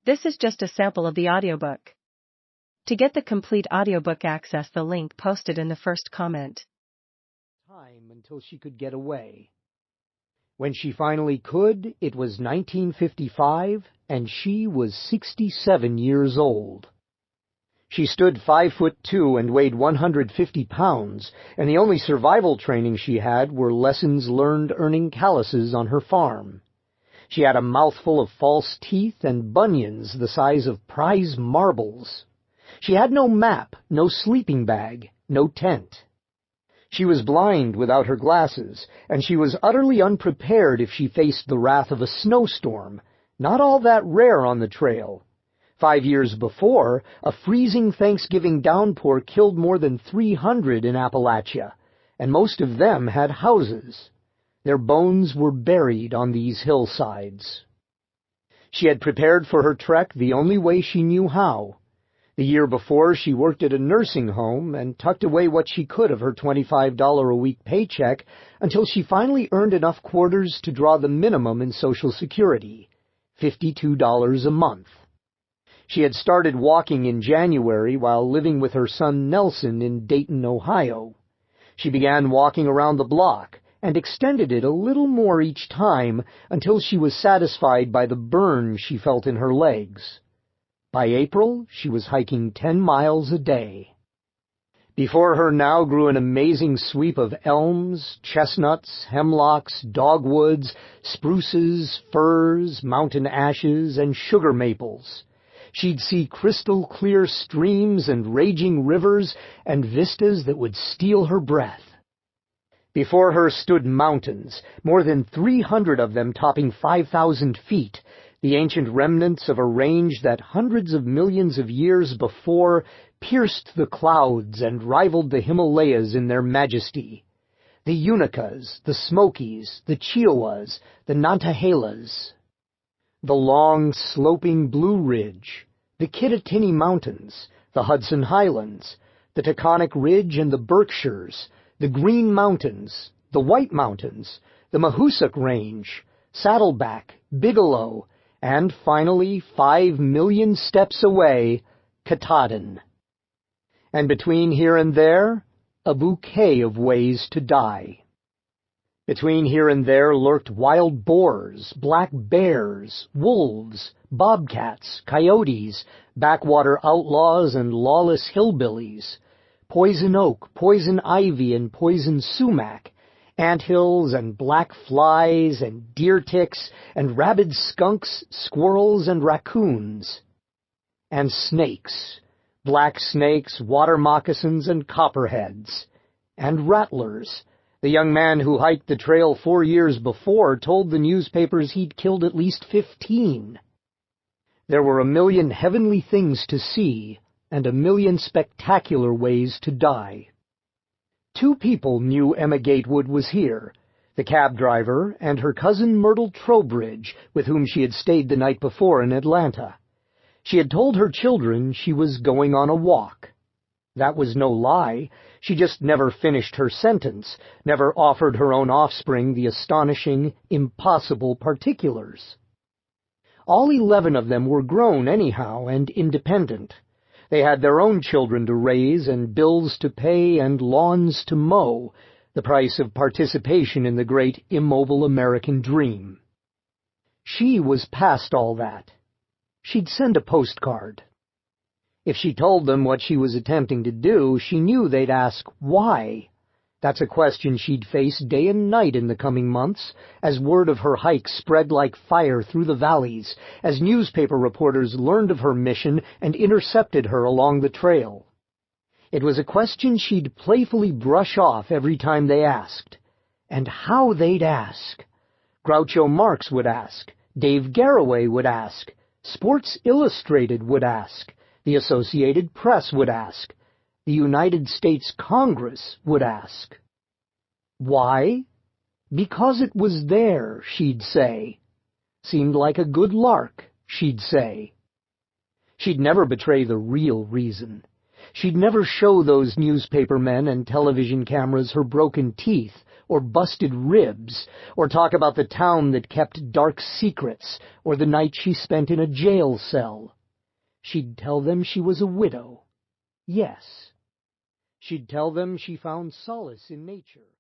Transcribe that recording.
This is just a sample of the audiobook. To get the complete audiobook, access the link posted in the first comment. Time until she could get away. When she finally could, it was 1955, and she was 67 years old. She stood 5'2" and weighed 150 pounds, and the only survival training she had were lessons learned earning calluses on her farm. She had a mouthful of false teeth and bunions the size of prize marbles. She had no map, no sleeping bag, no tent. She was blind without her glasses, and she was utterly unprepared if she faced the wrath of a snowstorm, not all that rare on the trail. 5 years before, a freezing Thanksgiving downpour killed more than 300 in Appalachia, and most of them had houses. Their bones were buried on these hillsides. She had prepared for her trek the only way she knew how. The year before, she worked at a nursing home and tucked away what she could of her $25 a week paycheck until she finally earned enough quarters to draw the minimum in Social Security, $52 a month. She had started walking in January while living with her son Nelson in Dayton, Ohio. She began walking around the block and extended it a little more each time until she was satisfied by the burn she felt in her legs. By April, she was hiking 10 miles a day. Before her now grew an amazing sweep of elms, chestnuts, hemlocks, dogwoods, spruces, firs, mountain ashes, and sugar maples. She'd see crystal-clear streams and raging rivers and vistas that would steal her breath. Before her stood mountains, more than 300 of them topping 5,000 feet, the ancient remnants of a range that hundreds of millions of years before pierced the clouds and rivaled the Himalayas in their majesty. The Unicas, the Smokies, the Chiowas, the Nantahelas. The long, sloping Blue Ridge, the Kittatinny Mountains, the Hudson Highlands, the Taconic Ridge and the Berkshires, the Green Mountains, the White Mountains, the Mahoosuc Range, Saddleback, Bigelow, and finally, 5 million steps away, Katahdin. And between here and there, a bouquet of ways to die. Between here and there lurked wild boars, black bears, wolves, bobcats, coyotes, backwater outlaws, and lawless hillbillies, poison oak, poison ivy, and poison sumac, anthills and black flies and deer ticks and rabid skunks, squirrels and raccoons. And snakes, black snakes, water moccasins, and copperheads. And rattlers. The young man who hiked the trail 4 years before told the newspapers he'd killed at least 15. There were a million heavenly things to see, and a million spectacular ways to die. 2 people knew Emma Gatewood was here, the cab driver and her cousin Myrtle Trowbridge, with whom she had stayed the night before in Atlanta. She had told her children she was going on a walk. That was no lie. She just never finished her sentence, never offered her own offspring the astonishing, impossible particulars. All 11 of them were grown anyhow and independent. They had their own children to raise and bills to pay and lawns to mow, the price of participation in the great immobile American dream. She was past all that. She'd send a postcard. If she told them what she was attempting to do, she knew they'd ask, why? That's a question she'd face day and night in the coming months, as word of her hike spread like fire through the valleys, as newspaper reporters learned of her mission and intercepted her along the trail. It was a question she'd playfully brush off every time they asked. And how they'd ask! Groucho Marx would ask, Dave Garroway would ask, Sports Illustrated would ask, the Associated Press would ask, the United States Congress would ask. Why? Because it was there, she'd say. Seemed like a good lark, she'd say. She'd never betray the real reason. She'd never show those newspaper men and television cameras her broken teeth or busted ribs, or talk about the town that kept dark secrets or the night she spent in a jail cell. She'd tell them she was a widow. Yes. She'd tell them she found solace in nature.